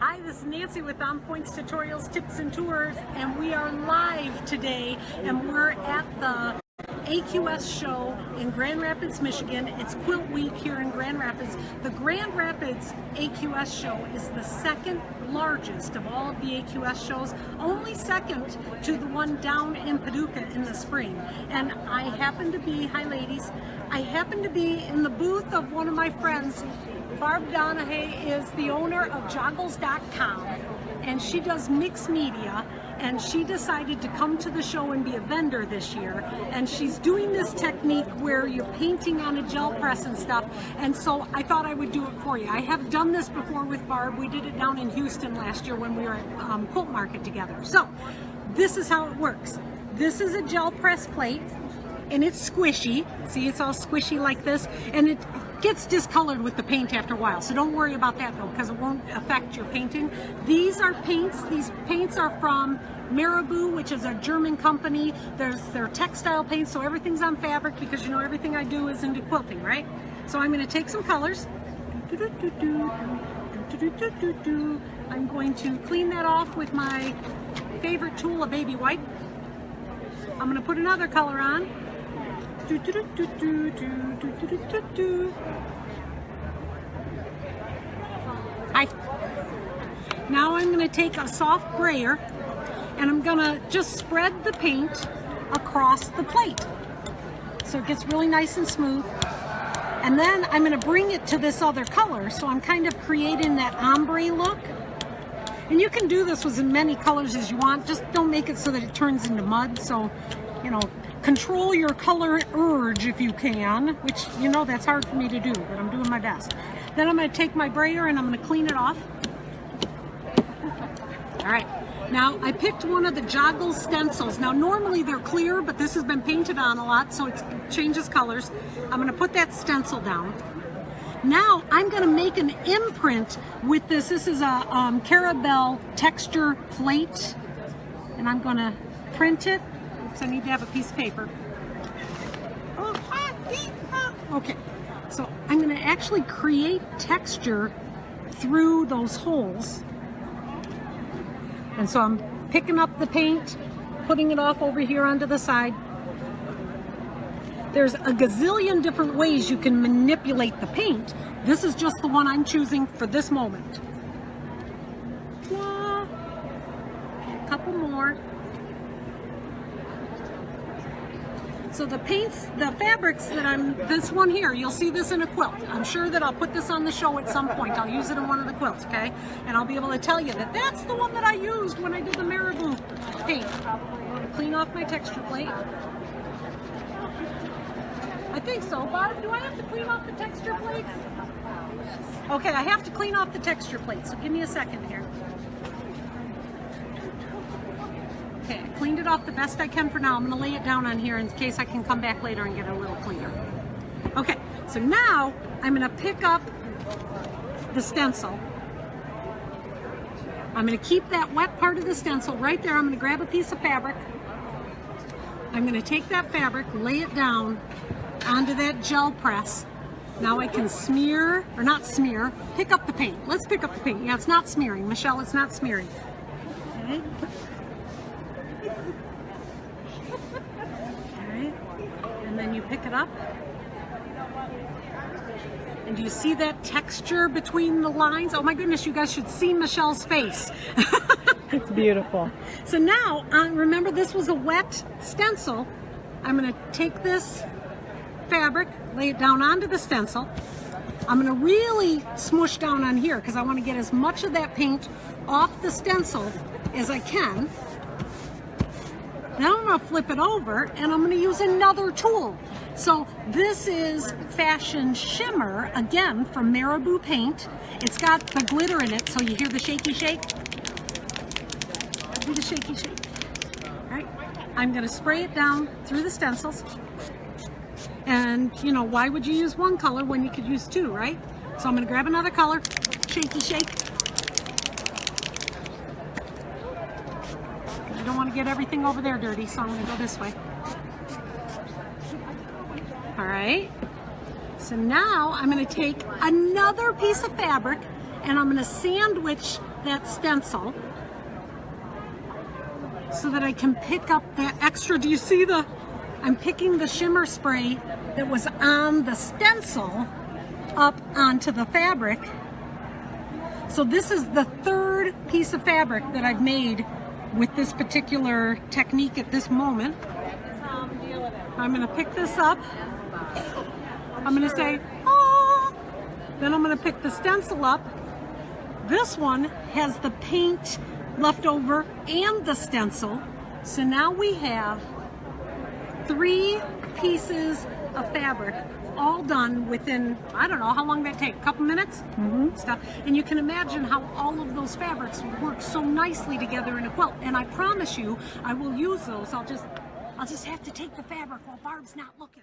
Hi, this is Nancy with OnPoint's Tutorials, Tips, and Tours, and we are live today, and we're at the AQS show in Grand Rapids, Michigan. It's Quilt Week here in Grand Rapids. The Grand Rapids AQS show is the second largest of all of the AQS shows, only second to the one down in Paducah in the spring. And I happen to be, hi ladies, I happen to be in the booth of one of my friends. Barb Donahue is the owner of Joggles.com, and she does mixed media, and she decided to come to the show and be a vendor this year. And she's doing this technique where you're painting on a gel press and stuff, and so I thought I would do it for you. I have done this before with Barb. We did it down in Houston last year when we were at Quilt Market together. So this is how it works. This is a gel press plate, and it's squishy. See, it's all squishy like this, and it gets discolored with the paint after a while, so don't worry about that though, because it won't affect your painting. These are paints. These paints are from Marabou, which is a German company. They're textile paints, so everything's on fabric, because you know everything I do is into quilting, right? So I'm going to take some colors. I'm going to clean that off with my favorite tool, a baby wipe. I'm going to put another color on. Hi. Now I'm going to take a soft brayer and I'm going to just spread the paint across the plate so it gets really nice and smooth. And then I'm going to bring it to this other color, so I'm kind of creating that ombre look. And you can do this with as many colors as you want, just don't make it so that it turns into mud. So, you know, control your color urge if you can, which, you know, that's hard for me to do, but I'm doing my best. Then I'm going to take my brayer and I'm going to clean it off. All right, now I picked one of the Joggles stencils. Now normally they're clear, but this has been painted on a lot, so it changes colors. I'm going to put that stencil down. Now I'm going to make an imprint with this. This is a Caramel texture plate, and I'm going to print it. Oops, I need to have a piece of paper. Okay, so I'm going to actually create texture through those holes. And so I'm picking up the paint, putting it off over here onto the side. There's a gazillion different ways you can manipulate the paint. This is just the one I'm choosing for this moment. A couple more. So the paints, the fabrics that this one here, you'll see this in a quilt. I'm sure that I'll put this on the show at some point. I'll use it in one of the quilts, okay? And I'll be able to tell you that that's the one that I used when I did the Marabou paint. Clean off my texture plate. I think so. Barb, do I have to clean off the texture plates? Okay, I have to clean off the texture plate, so give me a second here. Okay, I cleaned it off the best I can for now. I'm going to lay it down on here in case I can come back later and get it a little cleaner. Okay, so now I'm going to pick up the stencil. I'm going to keep that wet part of the stencil right there. I'm going to grab a piece of fabric. I'm going to take that fabric, lay it down onto that gel press. Now I can smear, or not smear, pick up the paint. Let's pick up the paint. Yeah, it's not smearing. Michelle, it's not smearing. Okay. Okay. And then you pick it up. And do you see that texture between the lines? Oh my goodness, you guys should see Michelle's face. It's beautiful. So now, remember this was a wet stencil. I'm going to take this fabric, lay it down onto the stencil. I'm going to really smush down on here because I want to get as much of that paint off the stencil as I can. Now I'm going to flip it over and I'm going to use another tool. So this is Fashion Shimmer, again from Marabou Paint. It's got the glitter in it, so you hear the shaky shake. Do the shaky shake. All right, I'm going to spray it down through the stencils. And you know, why would you use one color when you could use two, right? So I'm going to grab another color, shaky shake. I don't want to get everything over there dirty, so I'm going to go this way. All right, so now I'm going to take another piece of fabric and I'm going to sandwich that stencil so that I can pick up that extra. Do you see I'm picking the shimmer spray that was on the stencil up onto the fabric. So this is the third piece of fabric that I've made with this particular technique at this moment. I'm going to pick this up. I'm going to say, oh! Then I'm going to pick the stencil up. This one has the paint left over and the stencil. So now we have 3 pieces of fabric all done within, I don't know, how long did that take? A couple minutes? Stuff. And you can imagine how all of those fabrics work so nicely together in a quilt. And I promise you, I will use those. I'll just have to take the fabric while Barb's not looking.